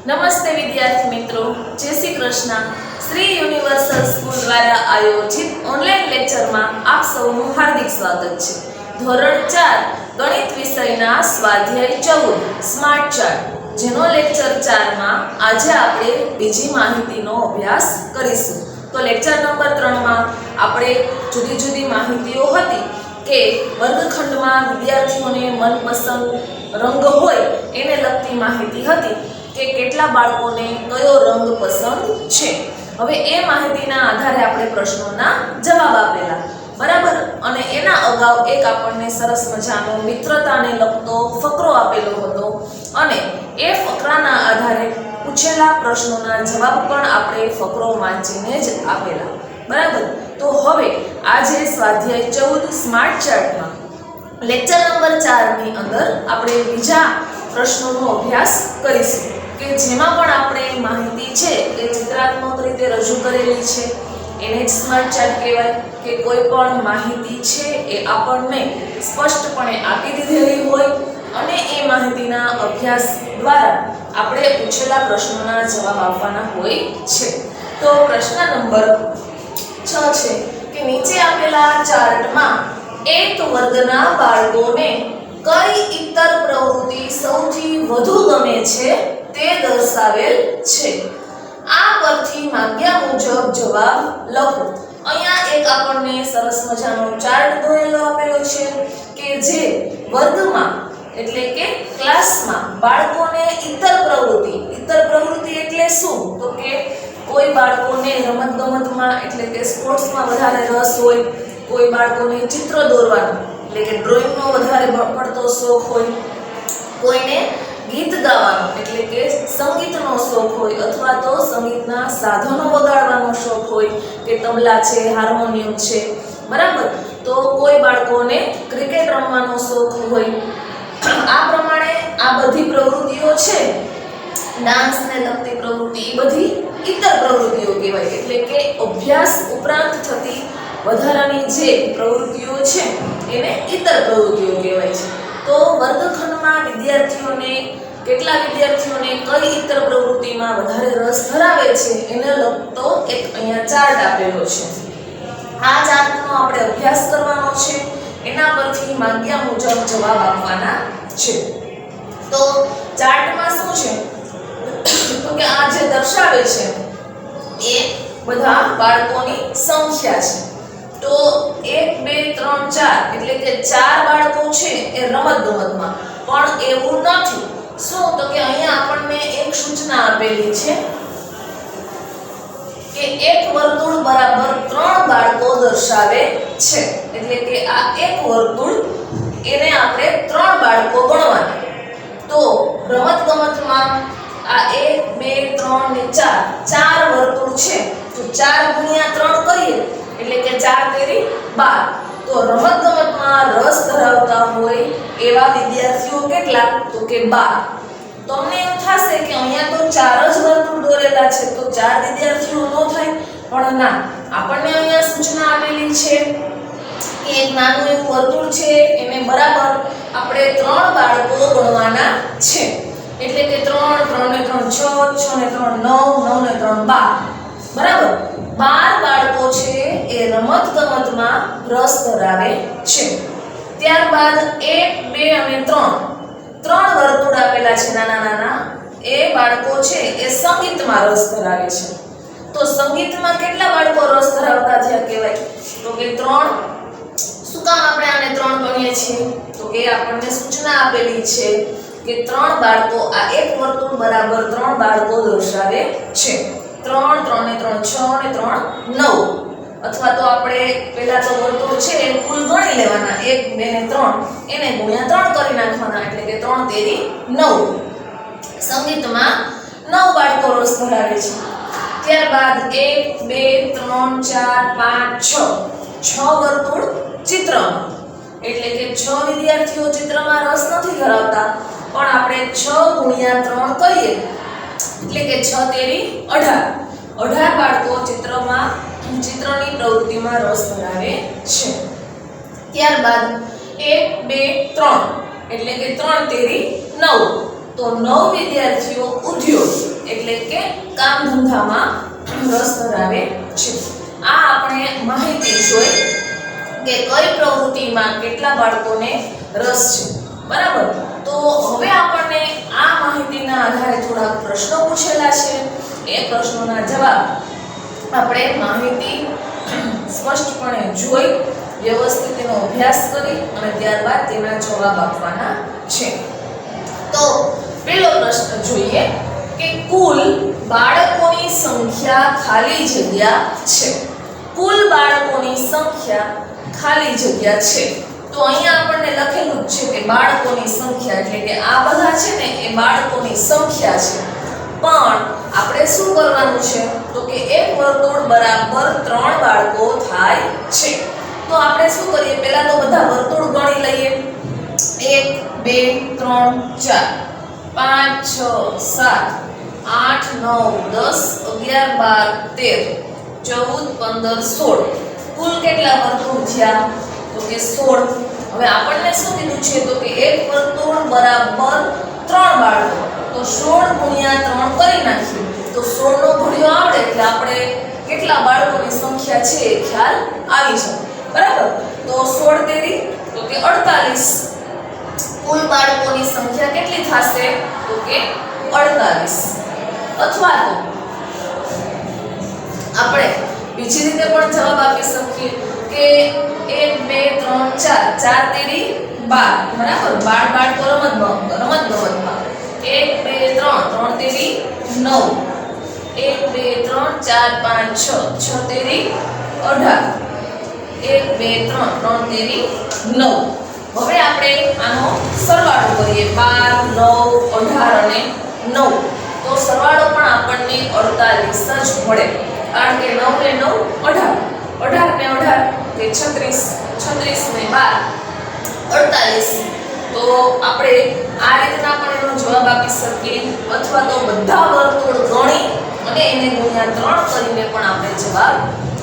નમસ્તે વિદ્યાર્થી મિત્રો, જય શ્રી કૃષ્ણ. શ્રી યુનિવર્સલ સ્કૂલ દ્વારા આયોજિત ઓનલાઈન લેક્ચરમાં આપ સૌનું હાર્દિક સ્વાગત છે. ધોરણ 4 ગણિત વિષયના સ્વાધ્યાય 14 સ્માર્ટ ચાર્ટ, જેનો લેક્ચર 4 માં આજે આપણે બીજી માહિતીનો અભ્યાસ કરીશું. તો લેક્ચર નંબર 3 માં આપણે જુદી જુદી માહિતીઓ હતી કે વર્ગખંડમાં વિદ્યાર્થીઓને મનપસંદ રંગ હોય એને લગતી માહિતી હતી કે કેટલા બાળકોને કયો રંગ પસંદ છે. હવે એ માહિતીના આધારે આપણે પ્રશ્નોના જવાબ આપેલા, બરાબર. અને એના અગાઉ એક આપણને સરસ મજાનો મિત્રતાને લગતો ફકરો આપેલો હતો અને એ ફકરાના આધારે પૂછેલા પ્રશ્નોના જવાબ પણ આપણે ફકરો વાંચીને જ આપેલા, બરાબર. તો હવે આજે સ્વાધ્યાય 14 સ્માર્ટ ચાર્ટમાં લેક્ચર નંબર 4 ની અંદર આપણે બીજા પ્રશ્નોનો અભ્યાસ કરીશું કે જેમાં પણ આપણે માહિતી છે એ ચિત્રાત્મક રીતે રજૂ કરેલી છે. એને જ સ્માર્ટ ચાર્ટ કહેવાય કે કોઈ પણ માહિતી છે એ આપણને સ્પષ્ટપણે આપી દીધેલી હોય અને એ માહિતીના અભ્યાસ દ્વારા આપણે પૂછેલા પ્રશ્નોના જવાબ આપવાના હોય છે. તો પ્રશ્ન નંબર 6 છે કે નીચે આપેલા ચાર્ટમાં એક વર્ગના બાળકોને કઈ ઇતર પ્રવૃત્તિ સૌથી વધુ ગમે છે તે દર્શાવેલ છે. આ પરથી માંગ્યા મુજબ જવાબ લખો. અહીંયા એક આપણને સરસ મજાનો ચાર્ટ દોરેલો આપેલો છે કે જે વર્ગમાં એટલે કે ક્લાસમાં બાળકોને ઇતર પ્રવૃત્તિ એટલે શું? તો કે કોઈ બાળકોને રમતગમતમાં એટલે કે સ્પોર્ટ્સમાં વધારે રસ હોય, કોઈ બાળકોને ચિત્ર દોરવાનો એટલે કે ડ્રોઈંગનો વધારે પડતો શોખ હોય, કોઈને ગીત ગાવાનો એટલે કે સંગીતનો શોખ હોય અથવા તો સંગીતના સાધનો વગાડવાનો શોખ હોય કે તબલા છે, હાર્મોનિયમ છે, બરાબર. તો કોઈ બાળકોને ક્રિકેટ રમવાનો શોખ હોય. આ પ્રમાણે આ બધી પ્રવૃત્તિઓ છે, ડાન્સને લગતી પ્રવૃત્તિ, એ બધી ઇતર પ્રવૃત્તિઓ કહેવાય. એટલે કે અભ્યાસ ઉપરાંત થતી વધારાની જે પ્રવૃત્તિઓ છે એને ઇતર પ્રવૃત્તિઓ કહેવાય છે. તો વર્ગખંડમાં કેટલા વિદ્યાર્થીઓને કઈ ઇતર પ્રવૃત્તિમાં વધારે રસ ધરાવે છે એને લગતો એક અહીંયા ચાર્ટ આપેલો છે. આ ચાર્ટનો આપણે અભ્યાસ કરવાનો છે, એના પરથી માંગ્યા મુજબ જવાબ આપવાના છે. તો ચાર્ટમાં શું છે તો કે આ જે દર્શાવે છે એ બધા બાળકોની સંખ્યા છે. તો 1 2 3 4 એટલે કે 4 બાળકો છે એ રમતગમતમાં, પણ એવું નથી. શું? તો કે અહીંયા આપણને એક સૂચના આપેલી છે કે એક વર્તુળ બરાબર 3 બાળકો દર્શાવે છે. એટલે કે આ એક વર્તુળ એને આપણે 3 બાળકો ગણવાના. તો રમતગમતમાં આ 1 2 3 ને 4 વર્તુળ છે, તો 4 ગુણ્યા 3 કરીએ એટલે કે 4 તેરી 12. તો રમતગમતમાં રસ ધરાવતા હોય એવા વિદ્યાર્થીઓ કેટલા? તો કે 12. તમને એમ થશે કે અહીંયા તો 4 જ વર્તુળ દોરેલા છે તો 4 વિદ્યાર્થીઓ ન થાય, પણ ના, આપણને અહીંયા સૂચના આપેલી છે કે એક નાનું એવું વર્તુળ છે એને બરાબર આપણે 3 બાળકો ગણવાના છે. એટલે કે 3 3 ને 3 6 6 ને 3 9 9 ને 3 12, બરાબર. 12 બાળકો છે એ રમતગમતમાં રસ ધરાવે છે. ત્યારબાદ 1 2 અને 3 વર્તુળ આપેલા છે નાના નાના, એ બાળકો છે એ સંગીતમાં રસ ધરાવે છે. તો સંગીતમાં કેટલા બાળકો રસ ધરાવતા થયા કહેવાય? તો કે 3. શું કામ આપણે આને 3 ગણીએ છીએ? તો કે આપણને સૂચના આપેલી છે કે 3 બાળકો, આ એક વર્તુળ બરાબર 3 બાળકો દર્શાવે છે. 3 3 ને 3 6 ને 3 9, અથવા તો આપણે પહેલા તો વર્તુળ છે એ કુલ ગણી લેવાના, 1 2 ને 3 એને ગુણ્યા 3 કરી નાખવાના એટલે કે 3 તેરી 9. સંગીતમાં 9 બાળકો રસ ધરાવે છે. ત્યારબાદ 1 2 3 4 5 6 વર્તુળ ચિત્રમાં, એટલે કે 6 વિદ્યાર્થીઓ ચિત્રમાં રસ નથી ધરાવતા, પણ આપણે 6 ગુણ્યા 3 કરીએ એટલે કે 6 તેરી 18 બાળકો ચિત્રની પ્રવૃત્તિમાં રસ ધરાવે છે. ત્યારબાદ 1 2 3 એટલે કે 3 તેરી 9. તો 9 વિદ્યાર્થીઓ ઉદ્યોગ એટલે કે કામ ધંધામાં રસ ધરાવે છે. આ આપણે માહિતી જોઈ કે કઈ પ્રવૃત્તિમાં કેટલા બાળકોને રસ છે. બરાબર. તો હવે આપણને આ માહિતીના આધારે થોડા પ્રશ્નો પૂછેલા છે. એ પ્રશ્નોના જવાબ આપણે માહિતી સ્પષ્ટપણે જોઈ વ્યવસ્થિત તેનો અભ્યાસ કરી અને ત્યારબાદ તેના જવાબ આપવાના છે. તો પહેલો પ્રશ્ન જોઈએ કે કુલ બાળકોની સંખ્યા ખાલી જગ્યા છે. કુલ બાળકોની સંખ્યા ખાલી જગ્યા છે. તો અહીંયા આપણને લખેલું જ છે કે બાળકોની સંખ્યા એટલે કે આ બધા છે ને એ બાળકોની સંખ્યા છે. પણ આપણે શું કરવાનું છે તો કે એક વર્તુળ બરાબર 3 બાળકો થાય છે. તો આપણે શું કરીએ પહેલા તો બધા વર્તુળ ગણી લઈએ. 1 2 3 4 5 6 7 8 9 10 11 12 13 14 15 16 કુલ કેટલા વર્તુળ થયા તો કે 16. હવે આપણને શું કીધું છે તો કે એક વર્તુળ બરાબર 3 બાળકો. તો 16 ગુણ્યા 3 કરી નાખીએ તો 16 નો ઘડિયો આવડે એટલે આપણે કેટલા બાળકોની સંખ્યા છે એ ખ્યાલ આવી જાય. બરાબર. તો 16 તેરી તો કે 48. કુલ બાળકોની સંખ્યા કેટલી થશે તો કે 48. અથવા તો આપણે બીજી રીતે પણ જવાબ આપી શકીએ કે 1 2 3 4 4 તેરી 12. બરાબર. 12 તો રમતગમતમાં 1 2 3 3 તેરી 9 1 2 3 4 5 6 6 તેરી 18 1 2 3 3 તેરી 9. હવે આપણે આનો સરવાળો કરીએ 12 9 18 અને 9. તો સરવાળો પણ આપણને 48 જ મળે. કારણ કે 9 ને 9 18 18 ને 18 કે 36 36 ને 12 48. તો આપણે આ રીતના પણ એનો જવાબ આપી શકીએ અથવા તો બધા વર્તુળ ગણી અને એને ગુણ્યા 3 કરીને પણ આપણે જવાબ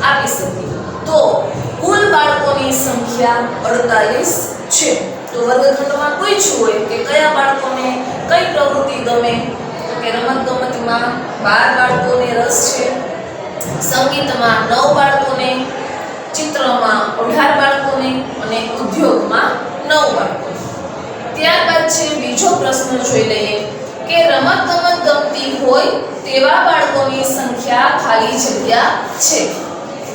આપી શકીએ. તો કુલ બાળકોની સંખ્યા 48 છે. તો વર્ગખંડમાં પૂછ્યું હોય કે કયા બાળકોને કઈ પ્રવૃત્તિ ગમે તો કે રમતગમતમાં 12 બાળકોને રસ છે, સંગીતમાં 9 બાળકોને, ચિત્રમાં 18 બાળકોને અને ઉદ્યોગમાં 9 બાળકોને. ત્યારબાદ છે બીજો પ્રશ્ન જોઈ લઈએ કે રમતગમત ગમતી હોય તેવા બાળકોની સંખ્યા ખાલી જગ્યા છે.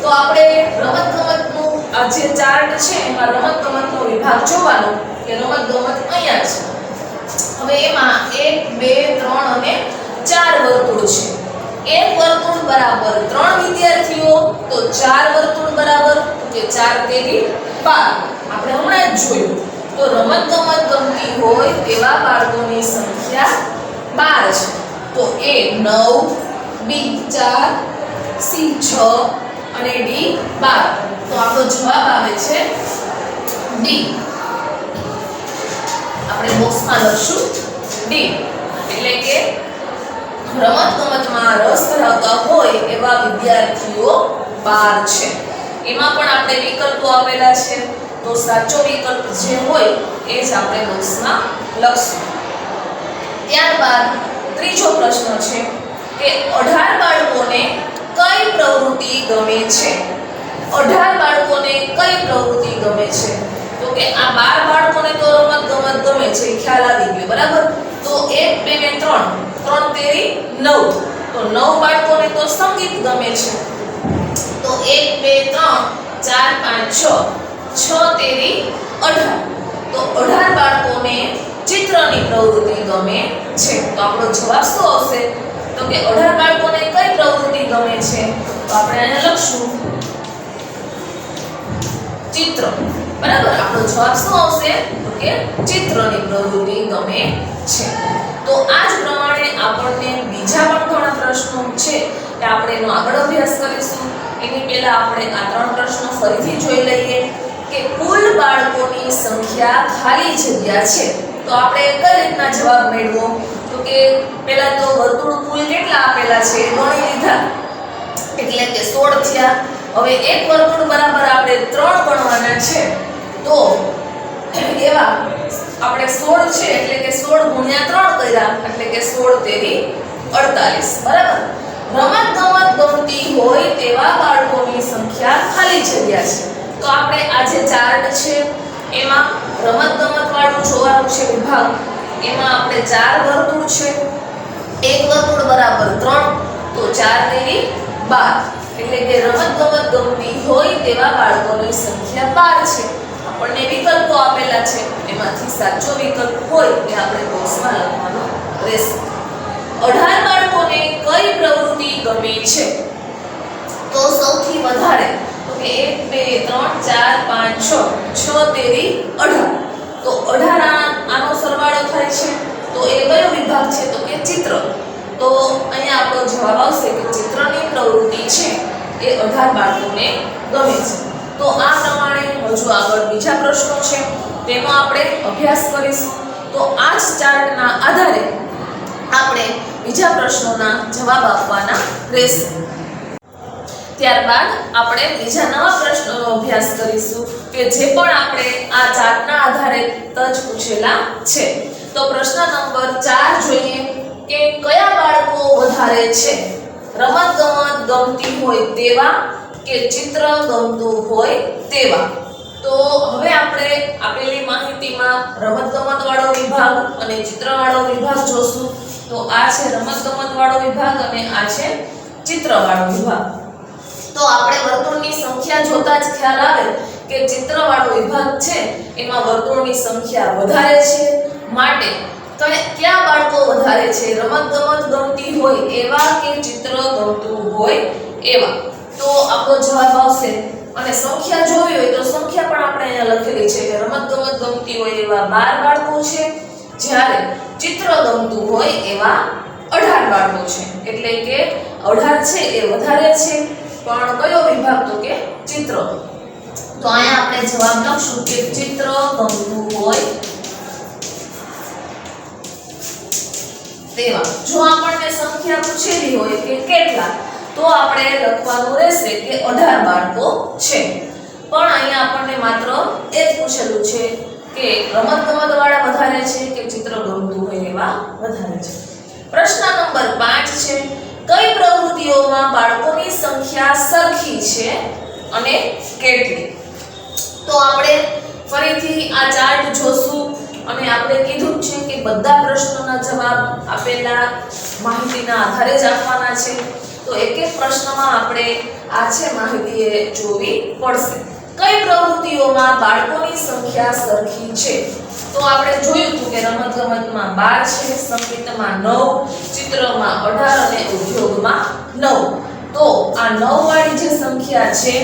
તો આપણે રમતગમતનું આ જે ચાર્ટ છે એમાં રમતગમતનો વિભાગ જોવાનો કે રમતગમત અહીંયા છે. હવે એમાં 1 2 3 અને 4 વર્તુળ છે. એક વર્તુળ બરાબર 3 વિદ્યાર્થીઓ તો 4 વર્તુળ બરાબર કે 4 તેરી 12. આપણે હમણાં જ જોયું. તો રમતગમત ગમતી હોય તેવા બાળકોની સંખ્યા 12 છે. તો A 9 B 4 C 6 અને D 12. તો આપણો જવાબ આવે છે D. આપણે બોક્સમાં લખશું D. એટલે કે રમતગમતમાં રસ ધરાવતા હોય એવા વિદ્યાર્થીઓ 12 છે. એમાં પણ આપણે વિકલ્પો આપેલા છે. તો સાચો વિકલ્પ જે હોય એ જ આપણે બોક્સમાં લખશું. ત્યારબાદ ત્રીજો પ્રશ્ન છે કે 18 બાળકોને કઈ પ્રવૃત્તિ ગમે છે. 18 બાળકોને કઈ પ્રવૃત્તિ ગમે છે તો કે આ 12 બાળકોને તો રમતગમત ગમે છે ખ્યાલ આવી ગયો. બરાબર. તો 1 2 ને 3 3 તેરી 9. તો 9 બાળકોને તો સંગીત ગમે છે. તો 1 2 3 4 5 6 6 તેરી 18. તો 18 બાળકોને ચિત્રની પ્રવૃત્તિ ગમે છે. તો આપણો જવાબ શું આવશે તો કે 18 બાળકોને કઈ પ્રવૃત્તિ ગમે છે તો આપણે અહીંયા લખશું ચિત્ર. બરાબર. આપણો જવાબ શું આવશે તો કે ચિત્રની પ્રવૃત્તિ ગમે છે. તો આ જ પ્રમાણે આપણને બીજા પણ ઘણા પ્રશ્નો છે કે આપણે એનો આગળ અભ્યાસ કરીશું. એની પહેલા આપણે આ 3 પ્રશ્નો ફરીથી જોઈ લઈએ કે કુલ બાળકોની સંખ્યા ખાલી જગ્યા છે. તો આપણે કઈ રીતના જવાબ મેળવો તો કે પહેલા તો વર્તુળ કુલ કેટલા આપેલા છે એ ગણી લીધા એટલે કે 16 થયા. હવે એક વર્તુળ બરાબર આપણે 3 ગણવાના છે. તો એવા આપણે 16 છે એટલે કે 16 ગુણ્યા 3 કર્યા એટલે કે 16 તેરી 48 બરાબર. રમત ગમત ગમતી હોય તેવા બાળકોની સંખ્યા ખાલી જગ્યા છે. તો આપણે આ જે ચાર્ટ છે એમાં રમત ગમત વાળું જોવાનું છે વિભાગ. એમાં આપણે 4 વર્તુળ છે. એક વર્તુળ બરાબર 3 તો 4 તેરી 12 એટલે કે રમત ગમત ગમતી હોય તેવા બાળકોની સંખ્યા 12 છે. આપણને વિકલ્પો આપેલા છે એમાંથી સાચો વિકલ્પ હોય એ આપણે બોક્સમાં લખવાનો રહેશે. 18 બાળકોને કઈ પ્રવૃત્તિ ગમે છે? તો સૌથી વધારે તો કે 1 2 3 4 5 6 6 તેરી 18 તો 18 આનો સરવાળો થાય છે તો એ કયો વિભાગ છે? તો કે ચિત્ર. તો અહીંયા આપણો જવાબ આવશે કે ચિત્રની પ્રવૃત્તિ છે એ 18 બાળકોને ગમે છે. તો આ પ્રમાણે હજુ આગળ બીજા પ્રશ્નો છે તેનો આપણે અભ્યાસ કરીશું. તો આ જ ચાર્ટના આધારે આપણે બીજા પ્રશ્નોના જવાબ આપવાના રહેશે. ત્યારબાદ આપણે બીજા નવા પ્રશ્નોનો અભ્યાસ કરીશું કે જે પણ આપણે આ ચાર્ટના આધારે જ પૂછેલા છે. તો પ્રશ્ન નંબર 4 જોઈએ કે કયા બાળકો વધારે છે? રમત ગમત ગમતી હોય તેવા કે ચિત્ર ગમતું હોય તેવા? તો હવે આપણે આપેલી માહિતીમાં રમત ગમત વાળો વિભાગ અને ચિત્ર વાળો વિભાગ જોશું. તો આ છે રમત ગમત વાળો વિભાગ અને આ છે ચિત્ર વાળો વિભાગ. તો આપણે વર્તુળની સંખ્યા જોતા જ ખ્યાલ આવે કે ચિત્ર વાળો વિભાગ છે એમાં વર્તુળની સંખ્યા વધારે છે. માટે કયા બાળકો વધારે છે? રમત ગમત ગમતી હોય એવા કે ચિત્ર ગમતું હોય એવા? તો આપણો જવાબ આવશે અને સંખ્યા જોવી હોય તો સંખ્યા પણ આપણે અહીંયા લખેલી છે કે રમત ગમત ગમતી હોય એવા 12 બાળકો છે જ્યારે ચિત્ર ગમતું હોય એવા 18 બાળકો છે. એટલે કે 18 છે એ વધારે છે પણ કયો વિભાગ? તો કે ચિત્ર. તો અહીંયા આપણે જવાબ લખશું કે ચિત્ર ગમતું હોય તેવા. જો આપણને સંખ્યા પૂછેલી હોય કે કેટલા તો આપણે લખવાનું રહેશે કે 18 બાળકો છે. પણ અહીંયા આપણને માત્ર એ જ પૂછેલું છે કે રમત ગમત વાળા વધારે છે કે ચિત્ર ગમતું હોય એવા વધારે છે. પ્રશ્ન નંબર 5 છે કઈ પ્રવૃત્તિઓમાં બાળકોની સંખ્યા સરખી છે અને કેટલી? તો આપણે ફરીથી આ ચાર્ટ જોશું અને આપણે કીધું છે કે બધા પ્રશ્નોના જવાબ આપેલા માહિતીના આધારે જ આપવાના છે. તો એક એક પ્રશ્નમાં આપણે આ છે માહિતી એ જોવી પડશે. કઈ પ્રવૃત્તિઓમાં બાળકોની સંખ્યા સરખી છે? તો આપણે જોયું હતું કે રમત ગમતમાં 12 છે, સંગીતમાં 9, ચિત્રમાં 18 અને ઉદ્યોગમાં 9. તો આ 9 વાળી જે સંખ્યા છે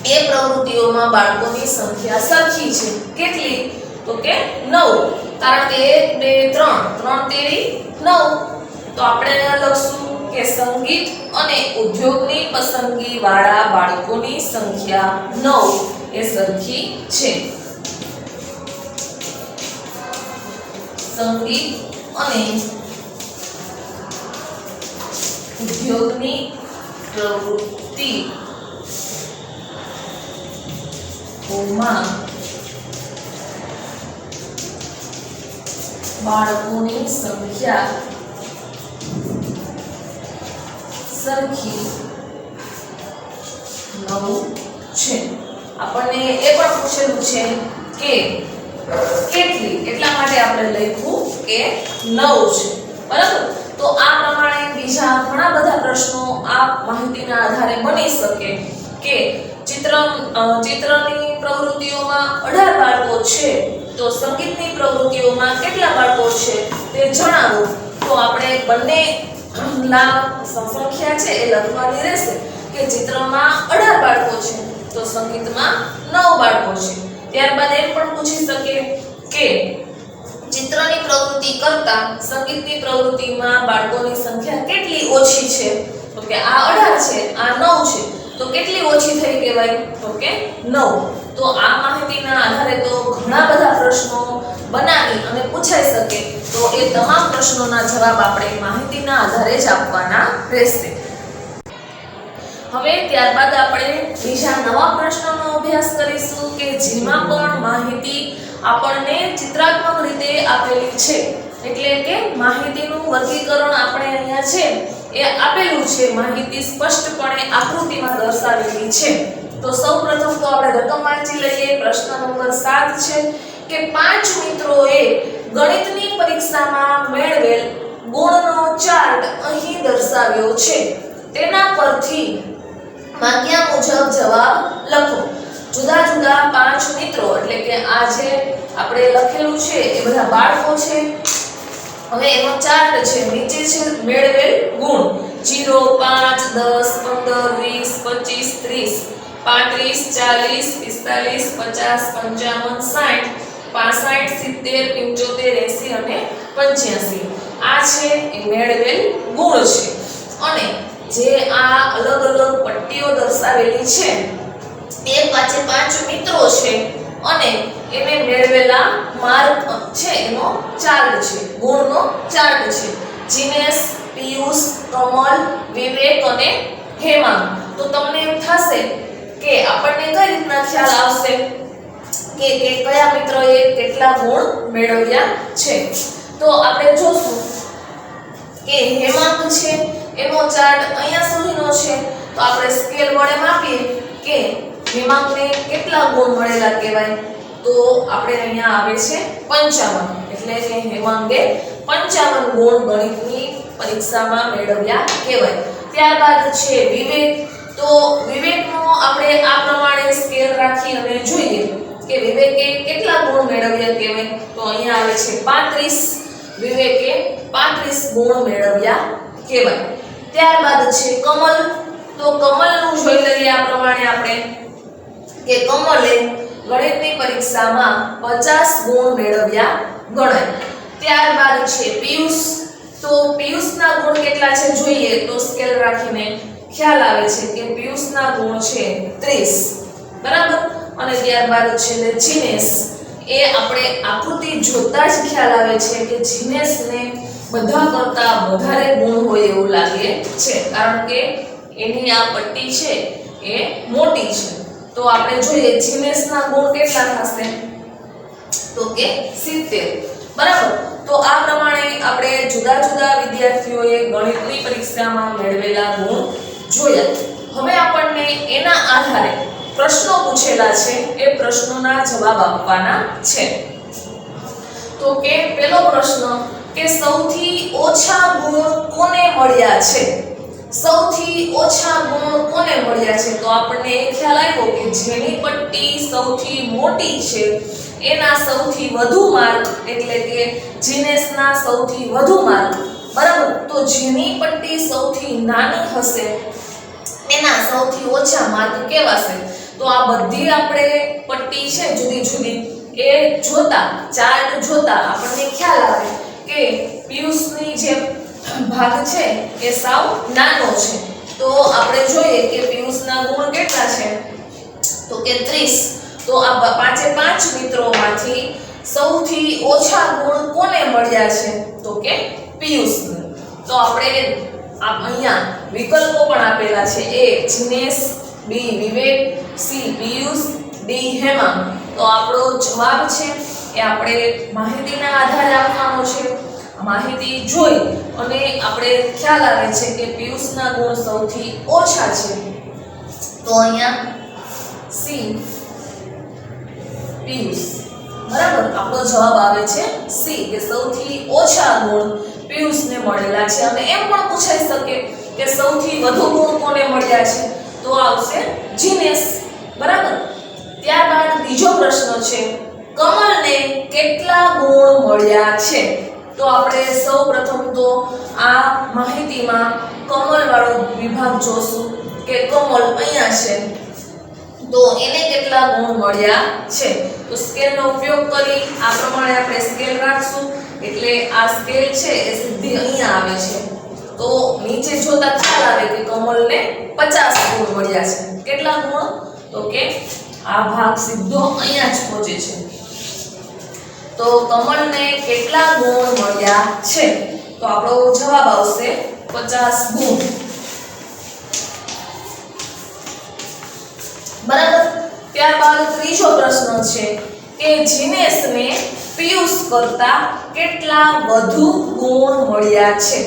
એ પ્રવૃત્તિઓમાં બાળકોની સંખ્યા સરખી છે. કેટલી? તો કે 9. કારણ કે 1 2 3 3 તેરી 9. તો આપણે અહીંયા લખશું કે સંગીત અને ઉદ્યોગની પસંદગી વાળા બાળકોની સંખ્યા 9 એ સરખી છે. સંગીત અને ઉદ્યોગની પ્રવૃત્તિ ઓમાં બાળકોની સંખ્યા સરખી 9 છે. આપણને એ પણ પૂછેલું છે કે કેટલી, એટલા માટે આપણે લખ્યું કે 9 છે. બરાબર? તો આ પ્રમાણે બીજા ઘણા બધા પ્રશ્નો આ માહિતીના આધારે બની શકે કે ચિત્રની પ્રવૃત્તિઓમાં 18 બાળકો છે તો સંગીતની પ્રવૃત્તિઓમાં કેટલા બાળકો છે તે જણાવો. તો આપણે બંને સંખ્યા છે એ લખવાની રહેશે કે ચિત્રમાં 18 બાળકો છે તો સંગીતમાં 9 બાળકો છે. ત્યારબાદ એમ પણ પૂછી શકે કે ચિત્રની પ્રવૃત્તિ કરતા સંગીતની પ્રવૃત્તિમાં બાળકોની સંખ્યા કેટલી ઓછી છે? તો કે આ 18 છે, આ 9 છે, તો કેટલી ઓછી થઈ કહેવાય? તો કે 9. તો આ માહિતીના આધારે તો ઘણા બધા પ્રશ્નો બનાવી અને પૂછાઈ શકે. તો એ તમામ પ્રશ્નોના જવાબ આપણે માહિતીના આધારે જ આપવાના રહેશે. હવે ત્યારબાદ આપણે બીજા નવા પ્રશ્નોનો અભ્યાસ કરીશું કે જેમાં પણ માહિતી આપણને ચિત્રાત્મક રીતે આપેલી છે, એટલે કે માહિતીનું વર્ગીકરણ આપણે અહીંયા છે એ આપેલું છે, માહિતી સ્પષ્ટપણે આકૃતિમાં દર્શાવેલી છે. તો સૌપ્રથમ તો આપણે રકમ વાંચી લઈએ. પ્રશ્ન નંબર 7 છે કે 5 મિત્રોએ ગણિતની પરીક્ષામાં મેળવેલ ગુણનો ચાર્ટ અહીં દર્શાવ્યો છે. તેના પરથી માગ્યા મુજબ જવાબ લખો. જુદા જુદા 5 મિત્રો, એટલે કે આ જે આપણે લખેલું છે એ બધા બાળકો છે. હવે એનો ચાર્ટ છે, નીચે છે મેળવેલ ગુણ 0 5 10 15 20 25 30 35 40 50 55 60 65 70 75 80 અને 85 આ છે એ મેળવેલ ગુણ છે. અને જે આ અલગ અલગ પટ્ટીઓ દર્શાવેલી છે એ 5 મિત્રો છે અને એને મેળવેલા માર્ક છે એનો ચાર્ટ છે, ગુણનો ચાર્ટ છે. જીનેશ, પિયુષ, કમલ, વિવેક અને હેમાંગ. તો તમને એમ થશે કે આપણને કઈ રીતના ખ્યાલ આવશે કે કયા મિત્રોએ કેટલા ગુણ મેળવ્યા છે. તો આપણે જોશું કે હેમાંગ છે એનો ચાર્ટ અહીંયા સુધીનો છે. તો આપણે સ્કેલ વડે માપીએ કે હેમાંગને કેટલા ગુણ મળેલા કહેવાય. તો આપણે અહીંયા આવે છે 55, એટલે કે હેમાંગે 55 ગુણ ગણિતની પરીક્ષામાં મેળવ્યા કહેવાય. ત્યારબાદ છે વિવેક. તો વિવેકનો આપણે આ પ્રમાણે સ્કેલ રાખી અને જોઈએ કે વિવેકે કેટલા ગુણ મેળવ્યા કહેવાય. તો અહીંયા આવે છે 35, વિવેકે 35 ગુણ મેળવ્યા કહેવાય. ત્યારબાદ છે કમલ. તો કમલનું જોઈ લઈએ આ પ્રમાણે આપણે કે કમલે ગણિતની પરીક્ષામાં 50 ગુણ મેળવ્યા ગણાય. ત્યારબાદ છે પિયુષ. તો પિયુષના ગુણ કેટલા છે જોઈએ તો સ્કેલ રાખીને ખ્યાલ આવે છે કે પિયુષના ગુણ છે 30, બરાબર. અને ત્યારબાદ છે જીનેશ. એ આપણે આકૃતિ જોતા જ ખ્યાલ આવે છે કે જીનેશને બધા કરતા વધારે ગુણ હોય એવું લાગે છે, કારણ કે એની આ પટ્ટી છે એ મોટી છે. તો આપણે જોઈએ જીનેશના ગુણ કેટલા થશે તો કે 70, બરાબર. તો આ પ્રમાણે આપણે જુદા જુદા વિદ્યાર્થીઓએ ગણિતની પરીક્ષામાં મેળવેલા ગુણ જોયા. હવે આપણને એના આધારે પ્રશ્નો પૂછેલા છે, એ પ્રશ્નોના જવાબ આપવાના છે. તો કે પહેલો પ્રશ્ન કે સૌથી ઓછા ગુણ કોને મળ્યા છે. સૌથી ઓછા ગુણ કોને મળ્યા છે. તો આપણને એ ખ્યાલ આવ્યો કે જેની પટ્ટી સૌથી મોટી છે એના સૌથી વધુ માર્ક, એટલે કે જીનેશના સૌથી વધુ માર્ક, બરાબર. તો જેની પટ્ટી સૌથી નાની હશે એના સૌથી ઓછા માર્ક કહેવાશે. તો આ બધી આપણે પટ્ટી છે જુદી જુદી એ જોતા, ચાર્ટ જોતા આપણને ખ્યાલ આવે કે પિયુષની જે ભાગ છે એ સાવ નાનો છે. તો આપણે જોઈએ કે પિયુષના ગુણ કેટલા છે તો કે 30. તો આ 5 મિત્રોમાંથી સૌથી ઓછા ગુણ કોને મળ્યા છે તો કે પિયુષને. તો આપણે અહીંયા વિકલ્પો પણ આપેલા છે. A Jinesh, B Vivek, C Piyush, D Hemang. તો આપણો જવાબ છે એ આપણે માહિતીના આધારે આપવાનો છે. માહિતી જોઈ અને આપણે ખ્યાલ આવે છે કે પિયુષના ગુણ સૌથી ઓછા છે. તો અહીંયા C પિયુષ, બરાબર. આપણો જવાબ આવે છે C કે સૌથી ઓછા ગુણ પિયુષને મળેલા છે. અને એમ પણ પૂછાઈ શકે કે સૌથી વધુ ગુણ કોને મળ્યા છે. તો આવશે જીનેશ, બરાબર. ત્યારબાદ બીજો પ્રશ્ન છે કમલને કેટલા ગુણ મળ્યા છે. તો આપણે સૌપ્રથમ તો આ માહિતીમાં કમલ વાળો વિભાગ જોશું કે કમલ અહીંયા છે તો એને કેટલા ગુણ મળ્યા છે. તો સ્કેલનો ઉપયોગ કરી આ પ્રમાણે આપણે સ્કેલ રાખશું, એટલે આ સ્કેલ છે એ સીધી અહીંયા આવે છે. તો નીચે જોતા ખ્યાલ આવે કે કમલને 50 ગુણ મળ્યા છે. કેટલા ગુણ તો કે આ ભાગ સીધો અહીંયા જ પહોંચે છે. તો કમલને કેટલા ગુણ મળ્યા છે. તો આપણો જવાબ આવશે 50 ગુણ, બરાબર. ત્યારબાદ ત્રીજો પ્રશ્ન છે કે જીનેશને પિયુષ કરતા કેટલા વધુ ગુણ મળ્યા છે?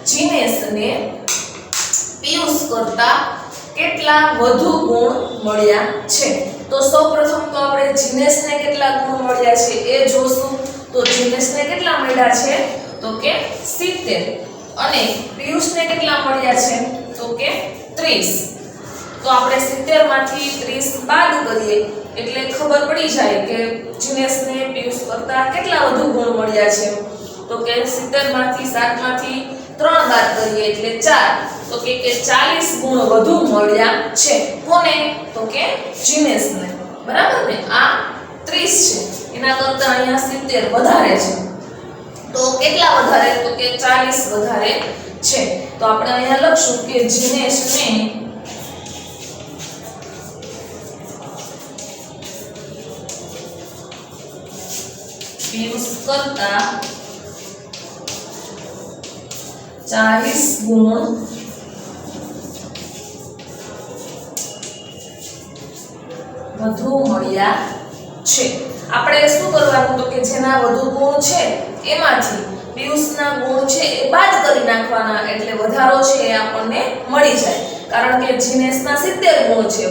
જીનેશને પિયુષ કરતા કેટલા વધુ ગુણ મળ્યા છે? તો સૌપ્રથમ તો આપણે જીનેશને કેટલા ગુણ મળ્યા છે એ જોશું. તો જીનેશને કેટલા મળ્યા છે? તો કે 70. અને પિયુષને કેટલા મળ્યા છે? તો કે 30. તો આપણે 70 માંથી 30 બાદ કરીએ એટલે ખબર પડી જાય કે જીનેશને પિયુષ કરતા કેટલા વધુ ગુણ મળ્યા છે. તો કે 70 માંથી 7 માંથી 3 બાદ કરીએ એટલે 4. તો કે 40 ગુણ વધુ મળ્યા છે. કોને? તો કે જીનેશને. બરાબર ને? આ 30 છે, એના કરતા અહીંયા 70 વધારે છે. તો કેટલા વધારે? તો કે 40 વધારે છે. તો આપણે અહીંયા લખશું કે જીનેશને પિયુષ કરતા 40 ગુણ વધુ મળ્યા છે. આપણે શું કરવાનું? તો કે જેના વધુ ગુણ છે એમાંથી પિયુષના ગુણ છે એ બાદ કરી નાખવાના એટલે વધારો છે એ આપણને મળી જાય. કારણ કે જીનેશના 70 ગુણ છે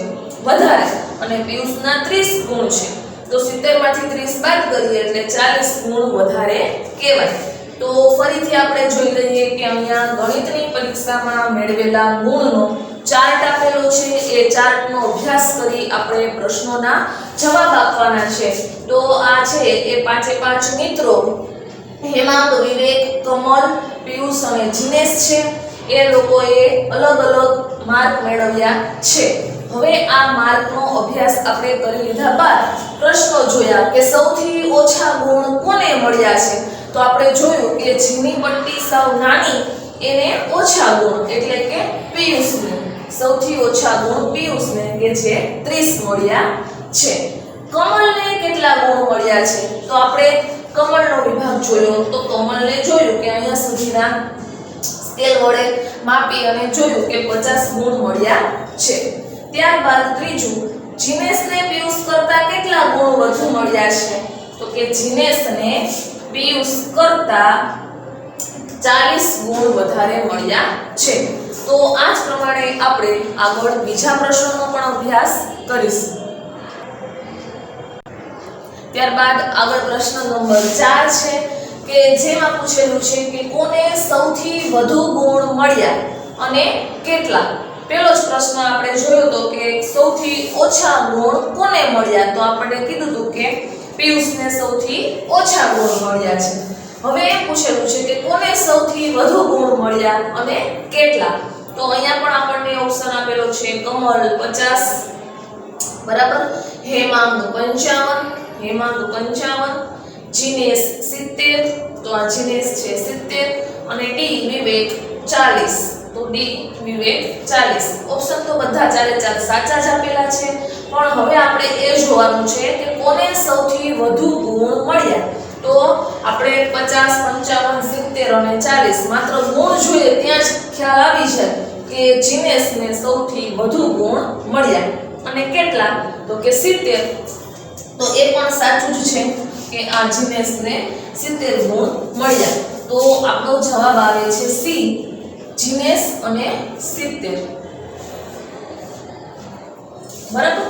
વધારે અને પિયુષના 30 ગુણ છે. તો 70 માંથી 30 બાદ કરીએ એટલે 40 ગુણ વધારે કહેવાય. તો ફરીથી આપણે જોઈ લઈએ કે અહીંયા ગણિતની પરીક્ષામાં મેળવેલા ગુણનો ચાર્ટ આપેલો છે. એ ચાર્ટનો અભ્યાસ કરી આપણે પ્રશ્નોના જવાબ આપવાના છે. તો આ છે એ 5 મિત્રો હેમાંગ, વિવેક, કમલ, પિયુષ અને જીનેશ છે. એ લોકોએ અલગ અલગ માર્ક મેળવ્યા છે. હવે આ માર્કનો અભ્યાસ આપણે કરી લીધા બાદ પ્રશ્નો જોયા કે સૌથી ઓછા ગુણ કોને મળ્યા છે. તો આપણે જોયું કે જેની પટ્ટી સાવ નાની એને ઓછા ગુણ એટલે કે પિયુષને. સૌથી ઓછા ગુણ પિયુષને કે જે 30 મળ્યા છે. કમલને કેટલા ગુણ મળ્યા છે? તો આપણે કમલનો વિભાગ જોયો. તો કમલને જોયું કે અહીંયા સુધીના સ્કેલ વડે માપી અને જોયું કે 50 ગુણ મળ્યા છે. ત્યારબાદ ત્રીજું, જીનેશને પિયુષ કરતા કેટલા ગુણ વધુ મળ્યા છે? તો કે જીનેશને પિયુષ કરતા 40 ગુણ વધારે મળ્યા છે. તો આ જ પ્રમાણે આપણે આગળ બીજા પ્રશ્નોનો પણ અભ્યાસ કરીશું. ત્યારબાદ આગળ પ્રશ્ન નંબર 4 છે કે જેમાં પૂછેલું છે કે કોને સૌથી વધુ ગુણ મળ્યા અને કેટલા? પહેલો જ પ્રશ્ન આપણે જોયો તો કે સૌથી ઓછા ગુણ કોને મળ્યા? તો આપણે કીધું હતું કે પિયુષને સૌથી ઓછા ગુણ મળ્યા છે. હવે એમ પૂછેલું છે કે કોને સૌથી વધુ ગુણ મળ્યા અને કેટલા? તો અહીંયા પણ આપણને ઓપ્શન આપેલો છે કમલ 50, બરાબર, હેમાંગ 55, જીનેશ 70, તો આ જીનેશ છે 70 અને ડી વિવેક 40. તો ડી વિવેક 40. ઓપ્શન તો બધા 4 સાચા જ આપેલા છે, પણ હવે આપણે એ જોવાનું છે કે કોને સૌથી વધુ ગુણ મળ્યા. તો આપણે 50, 55, 70 અને 40 માત્ર ગુણ જોઈએ ત્યાં જ ખ્યાલ આવી જાય કે જીનેશને સૌથી વધુ ગુણ મળ્યા અને કેટલા? તો કે 70. તો એ પણ સાચું જ છે કે આ જીનેશને 70 ગુણ મળ્યા. તો આપણો જવાબ આવે છે સી, જીનેશ અને 70. બરાબર.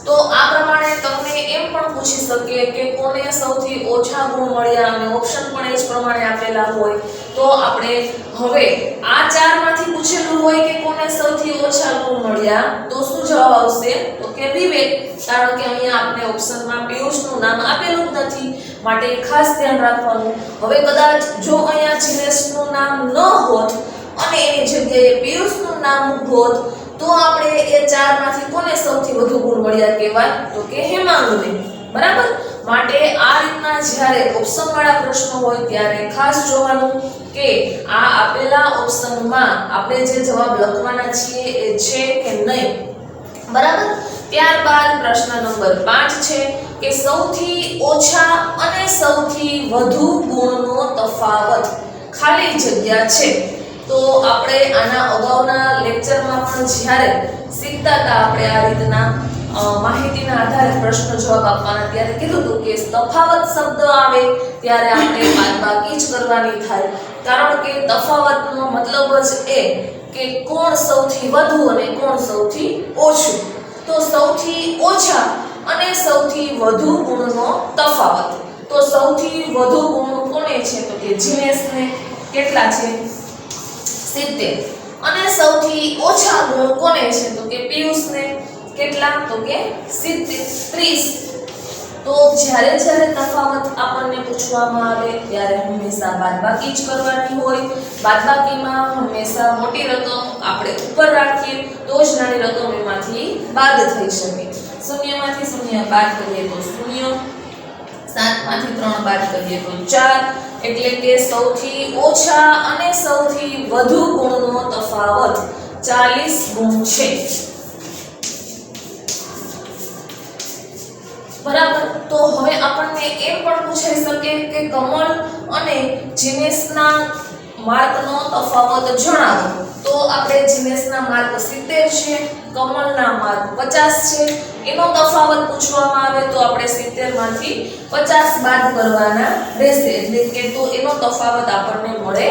તો આ પ્રમાણે તમને એમ પણ પૂછી શકે કે કોને સૌથી ઓછા ગુણ મળ્યા અને ઓપ્શન પણ એ જ પ્રમાણે આપેલા હોય. તો આપણે હવે આ ચારમાંથી પૂછેલું હોય કે કોને સૌથી ઓછા ગુણ મળ્યા તો શું જવાબ આવશે? તો કે વિવેક. કારણ કે અહીંયા આપણે ઓપ્શનમાં પિયુષનું નામ આપેલું જ નથી, માટે ખાસ ધ્યાન રાખવાનું. હવે કદાચ જો અહીંયા જીનેશનું નામ ન હોત અને એની જગ્યાએ પિયુષનું નામ હોત તો આપણે એ ચારમાંથી કોને સૌથી વધુ ગુણ મળ્યા કહેવાય? તો કે હેમાંગને. બરાબર. માટે આ રીતના જ્યારે ઓપ્શન વાળા પ્રશ્નો હોય ત્યારે ખાસ જોવાનું કે આ આપેલા ઓપ્શનમાં આપણે જે જવાબ લખવાના છીએ એ છે કે નહીં. બરાબર. ત્યારબાદ પ્રશ્ન નંબર 5 છે કે સૌથી ઓછા અને સૌથી વધુ ગુણનો તફાવત ખાલી જગ્યા છે. તો આપણે આના અગાઉના લેક્ચરમાં પણ જ્યારે શીખતા હતા આપણે આ રીતના માહિતીના આધારે પ્રશ્ન જવાબ આપવાના. ત્યારે કીધું હતું કે તફાવત શબ્દ આવે ત્યારે આપણે બાદબાકી જ કરવાની થાય, કારણ કે તફાવતનો મતલબ જ એ કે કોણ સૌથી વધુ અને કોણ સૌથી ઓછું. તો સૌથી ઓછા અને સૌથી વધુ ગુણનો તફાવત. તો સૌથી વધુ ગુણ કોને છે? તો કે જીનેશને. કેટલા છે? 70. અને સૌથી ઓછા ગુણ કોને છે? તો કે પિયુષને. કેટલા? તો કે 30. તો જ્યારે જ્યારે તફાવત આપણને પૂછવામાં આવે ત્યારે હંમેશા બાદબાકી જ કરવાની હોય. બાદબાકીમાં હંમેશા મોટી રકમ આપણે ઉપર રાખીએ તો જ નાની રકમ એમાંથી બાદ થઈ શકે. શૂન્યમાંથી શૂન્ય બાદ કરીએ તો શૂન્ય, 7 માંથી 3 બાદ કરીએ તો 4. એટલે કે સૌથી ઓછા અને સૌથી વધુ ગુણનો તફાવત 40 ગુણ છે. બરાબર. તો હવે આપણને એમ પણ પૂછાઈ શકે કે કમળ અને જીનેશના માર્કનો તફાવત જણાવો. તો આપણે જીનેશના માર્ક 70 છે, કમળના માર્ક 50 છે. એનો તફાવત પૂછવામાં આવે તો આપણે 70 માંથી 50 બાદ કરવાના રહેશે. એટલે કે તો એનો તફાવત આપણને મળે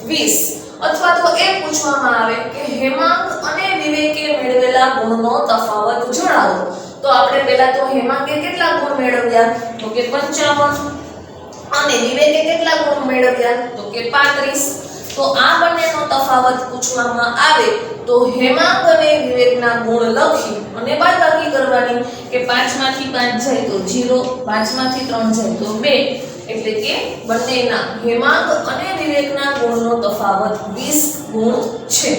20. અથવા તો એ પૂછવામાં આવે કે હેમાંગ અને વિવેકે મેળવેલા ગુણનો તફાવત જણાવો. તો આપણે પહેલા તો હેમાંગે કેટલા ગુણ મેળવ્યા? તો કે 55. અને વિવેકે કેટલા ગુણ મેળવ્યા? તો કે 35. તો આ બંનેનો તફાવત પૂછવામાં આવે તો હેમાંગ અને વિવેકના ગુણ લખી અને બાદબાકી કરવાની. કે 5 માંથી 5 જાય તો 0, 5 માંથી 3 જાય તો 2. એટલે કે બંનેના હેમાંગ અને વિવેકના ગુણનો તફાવત 20 ગુણ છે.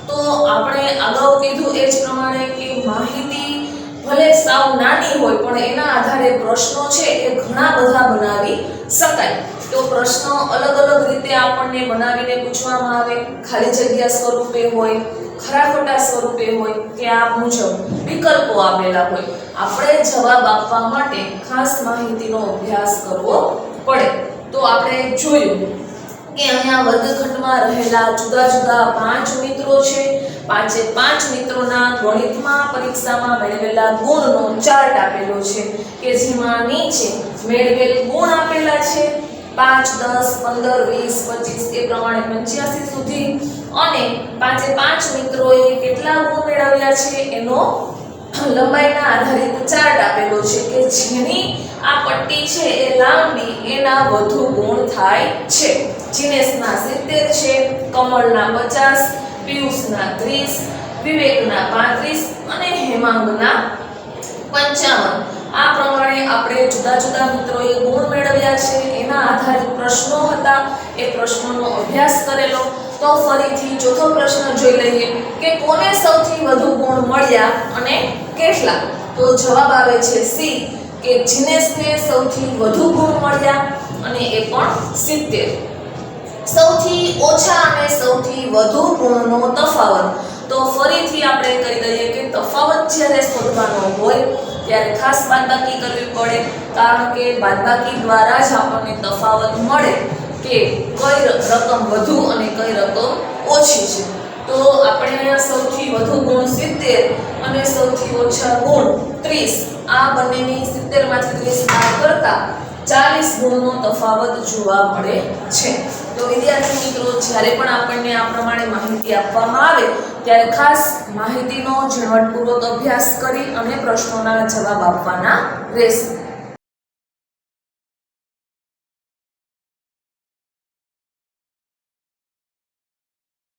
તો આપણે અગાઉ કીધું એ જ પ્રમાણે કે માહિતી ભલે સાવ નાની હોય પણ એના આધારે પ્રશ્નો છે એ ઘણા બધા બનાવી શકાય. તો પ્રશ્નો અલગ અલગ રીતે આપણને બનાવીને પૂછવામાં આવે. ખાલી જગ્યા સ્વરૂપે હોય, ખરા ખોટા સ્વરૂપે હોય કે આ મુજબ વિકલ્પો આપેલા હોય. આપણે જવાબ આપવા માટે ખાસ માહિતીનો અભ્યાસ કરવો પડે. તો આપણે જોયું કે અહીંયા વર્ગખંડમાં રહેલા જુદા જુદા 5 મિત્રો છે. 5 મિત્રોના ગણિતમાં પરીક્ષામાં મેળવેલા ગુણનો ચાર્ટ આપેલો છે કે જેમાં નીચે મેળવેલ ગુણ આપેલા છે 5, 10, 15, 20, 25 એ પ્રમાણે 85 સુધી. અને 5 મિત્રોએ કેટલા ગુણ મેળવ્યા છે એનો લંબાઈના આધારિત ચાર્ટ આપેલો છે કે જેની આ પટ્ટી છે એ લાંબી એના વધુ ગુણ થાય છે. જીનેશના 70 છે, કમળના 50, પિયુષના 30, વિવેકના 35 અને હેમાંગના 55. આ પ્રમાણે આપણે જુદા જુદા મિત્રોએ ગુણ મેળવ્યા છે. એના આધારિત પ્રશ્નો હતા. એ પ્રશ્નોનો અભ્યાસ કરેલો. તો ફરીથી ચોથો પ્રશ્ન જોઈ લઈએ કે કોને સૌથી વધુ ગુણ મળ્યા અને કેટલા? તો જવાબ આવે છે સી કે જીનેશને સૌથી વધુ ગુણ મળ્યા અને એ પણ 70. સૌથી ઓછા અને સૌથી વધુ ગુણનો તફાવત. તો ફરીથી આપણે કરી દઈએ કે તફાવત જ્યારે શોધવાનો હોય ત્યારે ખાસ બાદબાકી કરવી પડે, કારણ કે બાદબાકી દ્વારા જ આપણને તફાવત મળે કે કઈ રકમ વધુ અને કઈ રકમ ઓછી છે. તો આપણે અહીંયા સૌથી વધુ ગુણ 70 અને સૌથી ઓછા ગુણ 30. આ બંનેની 70 માંથી 30 બાદ કરતા 40 ગુણનો તફાવત જોવા મળે છે. તો વિદ્યાર્થી મિત્રો, જ્યારે પણ આપણને આ પ્રમાણે માહિતી આપવામાં આવે ત્યારે ખાસ માહિતીનો ઝીણવટપૂર્વક અભ્યાસ કરી અને પ્રશ્નોના જવાબ આપવાના રહેશે.